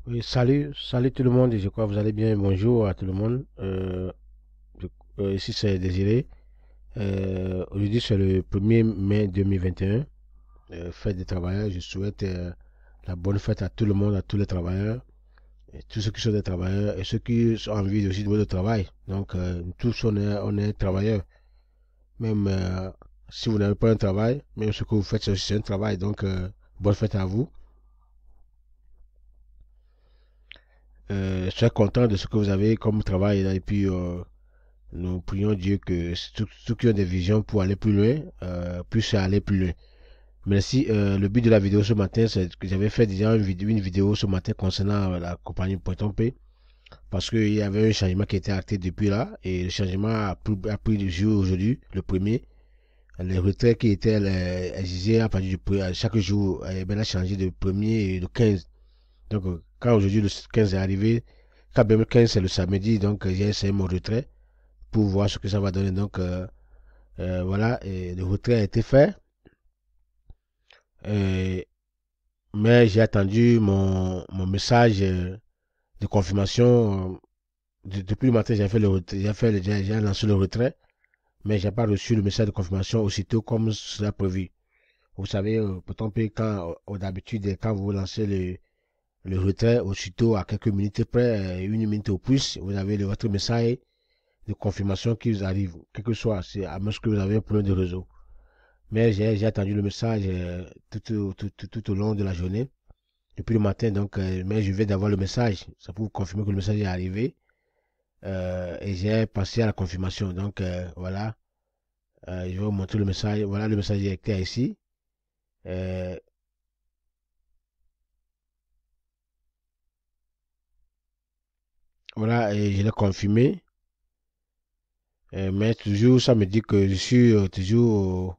Oui, salut tout le monde, et je crois que vous allez bien. Bonjour à tout le monde. Je- Ici c'est Désiré. Aujourd'hui c'est le 1er mai 2021, fête des travailleurs. Je souhaite la bonne fête à tout le monde, à tous les travailleurs, et tous ceux qui sont des travailleurs et ceux qui ont envie aussi de voir le travail. Donc tous on est travailleurs. Même si vous n'avez pas un travail, même ce que vous faites c'est aussi un travail. Donc bonne fête à vous. Je suis content de ce que vous avez comme travail là, et puis nous prions Dieu que ceux qui ont des visions pour aller plus loin puissent aller plus loin. Merci. Le but de la vidéo ce matin, c'est que j'avais fait déjà une vidéo ce matin concernant la compagnie Pointon P parce qu'il y avait un changement qui était acté depuis là et le changement a pris du jour aujourd'hui, le premier. Les retraits qui étaient exigés à partir chaque jour, ben, a changé de premier et de 15. Donc, quand aujourd'hui le 15 est arrivé, quand même le 15 c'est le samedi, donc j'ai essayé mon retrait pour voir ce que ça va donner. Donc, voilà, et le retrait a été fait. Euh, mais j'ai attendu mon message de confirmation. Depuis le matin, j'ai fait le retrait, j'ai lancé le retrait, mais j'ai pas reçu le message de confirmation aussitôt comme cela prévu. Vous savez, pourtant, quand d'habitude, quand vous lancez le retrait, aussitôt à quelques minutes près, une minute au plus, vous avez votre message de confirmation qui vous arrive, quel que soit, c'est à moins que vous avez un problème de réseau. Mais j'ai attendu le message tout au long de la journée, depuis le matin. Donc, mais je viens d'avoir le message. Ça peut vous confirmer que le message est arrivé. Et j'ai passé à la confirmation. Donc, voilà. Je vais vous montrer le message. Voilà, le message directeur ici. Euh, voilà, et je l'ai confirmé. Mais toujours, ça me dit que je suis toujours.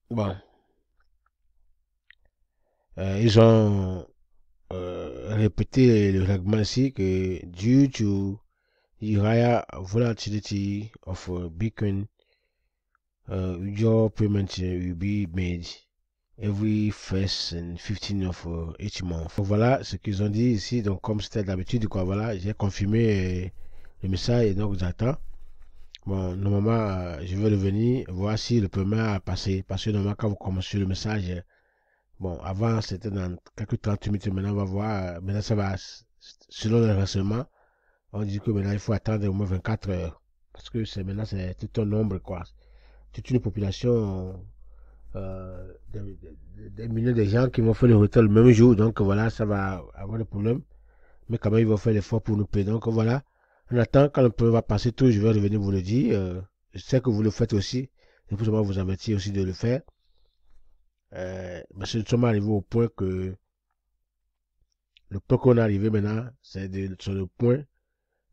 Bon, ils ont répété le règlement ici que due to the higher volatility of Bitcoin, your payment will be made every first and 15 of each month. Donc voilà ce qu'ils ont dit ici. Donc comme c'était d'habitude, quoi, voilà, j'ai confirmé le message et donc j'attends. Bon, normalement, je vais revenir voir si le paiement a passé. Parce que normalement, quand vous commencez le message, bon, avant c'était dans quelques 30 minutes, maintenant on va voir. Maintenant ça va, selon le renseignement, on dit que maintenant il faut attendre au moins 24 heures. Parce que maintenant c'est tout un nombre, quoi. Toute une population, des millions de gens qui vont faire le retard le même jour. Donc voilà, ça va avoir des problèmes. Mais quand même, ils vont faire l'effort pour nous payer. Donc voilà, on attend quand le problème va passer tout, je vais revenir vous le dire. Je sais que vous le faites aussi. C'est pour ça que vous avertir aussi de le faire. Parce que nous sommes arrivés au point que le point qu'on est arrivé maintenant, sur le point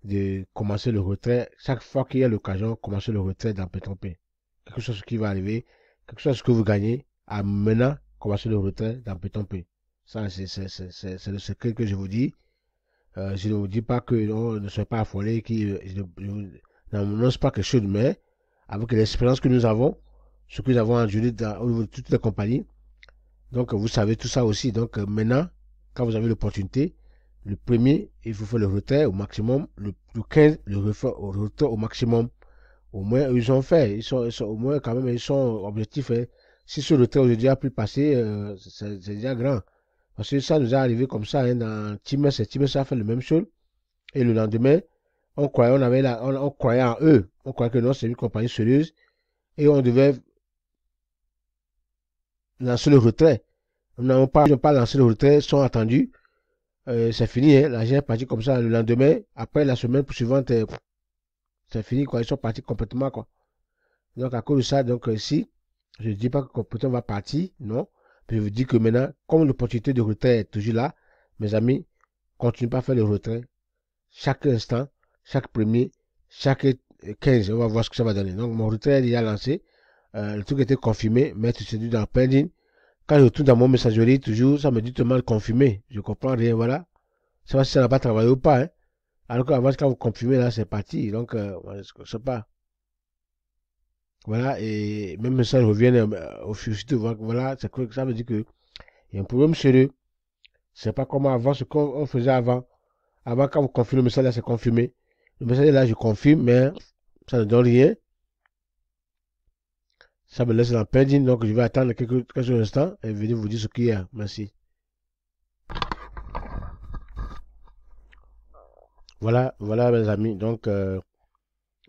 de commencer le retrait. Chaque fois qu'il y a l'occasion, commencer le retrait dans P3P. Quelque chose qui va arriver, quelque chose que vous gagnez, à maintenant, commencer le retrait dans P3P. Ça, c'est le secret que je vous dis. Je ne vous dis pas que non, ne soyez pas affolés, je n'annonce pas quelque chose, mais avec l'expérience que nous avons, ce que nous avons enduit au niveau de toutes les compagnies, donc vous savez tout ça aussi. Donc maintenant, quand vous avez l'opportunité, le premier, il faut faire le retrait au maximum. Le 15, le retrait au maximum. Au moins, ils ont fait. Au moins, quand même, ils sont objectifs. Hein. Si ce retrait aujourd'hui a pu passer, c'est déjà grand. Parce que ça nous est arrivé comme ça hein, dans Times. Times a fait le même chose. Et le lendemain, on croyait en eux. On croyait que non, c'est une compagnie sérieuse. Et on devait lancer le retrait. Ils n'ont pas lancé le retrait, sont attendus. C'est fini, hein. L'argent est parti comme ça. Le lendemain, après la semaine suivante, c'est fini, quoi. Ils sont partis complètement, quoi. Donc, à cause de ça, donc, si, je ne dis pas que complètement va partir, non. Mais je vous dis que maintenant, comme l'opportunité de retrait est toujours là, mes amis, continuez pas à faire le retrait. Chaque instant, chaque premier, chaque 15, on va voir ce que ça va donner. Donc, mon retrait est déjà lancé. Le truc était confirmé, mais tu sais, dans pending. Quand je retourne dans mon messagerie, toujours, ça me dit tellement confirmé. Je comprends rien, voilà. Je sais pas si ça n'a pas travaillé ou pas, hein. Alors qu'avant, quand vous confirmez, là, c'est parti. Donc, je sais pas. Voilà, et même ça revient au futur. Voilà, ça veut dire que Il y a un problème sérieux. C'est pas comme avant, ce qu'on faisait avant. Avant, quand vous confirmez le message là, c'est confirmé. Le message là, je confirme, mais ça ne donne rien. Ça me laisse dans le pending, donc je vais attendre quelques instants et venir vous dire ce qu'il y a. Merci. Voilà, voilà mes amis. Donc, euh,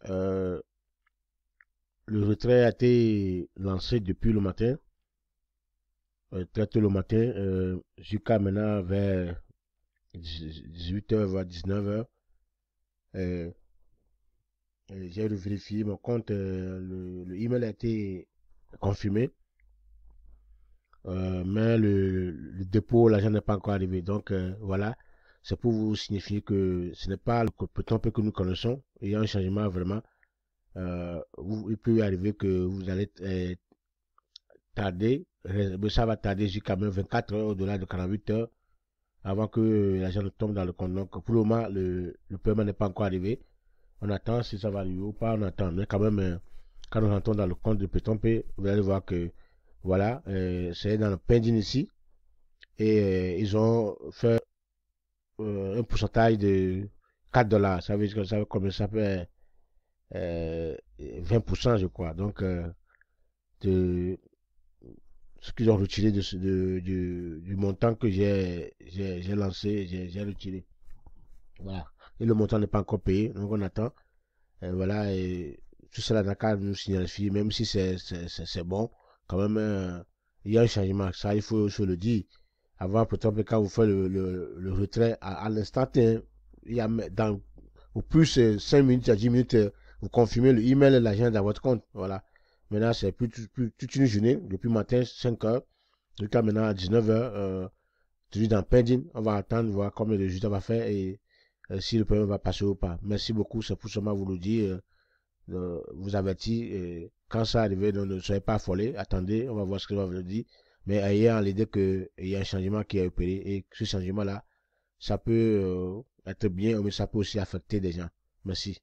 le retrait a été lancé depuis le matin, très tôt le matin, jusqu'à maintenant vers 18h, voire 19h. J'ai vérifié mon compte, le email a été confirmé, mais le dépôt, l'argent n'est pas encore arrivé. Donc voilà, c'est pour vous signifier que ce n'est pas le Peton P que nous connaissons. Il y a un changement vraiment. Il peut arriver que vous allez tarder, mais ça va tarder jusqu'à même 24 heures, au-delà de 48 heures, avant que l'argent ne tombe dans le compte. Donc pour le moment, le paiement n'est pas encore arrivé. On attend si ça va arriver ou pas, on attend. Mais quand même, quand nous rentrons dans le compte de Peton P, vous allez voir que voilà, c'est dans le pending ici. Et ils ont fait un pourcentage de 4 dollars. Ça veut dire que ça, comme ça fait 20%, je crois. Donc, de ce qu'ils ont retiré du montant que j'ai lancé, j'ai retiré. Voilà. Et le montant n'est pas encore payé, donc on attend. Voilà, et tout cela n'a qu'à nous signifier, même si c'est bon, quand même, il y a un changement. Ça, il faut se le dire. Avant, peut-être, quand vous faites le retrait à l'instant T, il y a au plus 5 minutes à 10 minutes, vous confirmez le email et l'argent dans votre compte. Voilà. Maintenant, c'est plus toute une journée, depuis matin, 5 heures, jusqu'à maintenant à 19 heures, toujours dans pending. On va attendre, voir combien de résultats va faire et si le paiement va passer ou pas. Merci beaucoup, c'est pour seulement vous le dire, vous avertir. Quand ça arrive, ne soyez pas affolés, attendez, on va voir ce que va vous dire. Mais ayez en l'idée qu'il y a un changement qui est opéré et ce changement-là, ça peut être bien, mais ça peut aussi affecter des gens. Merci.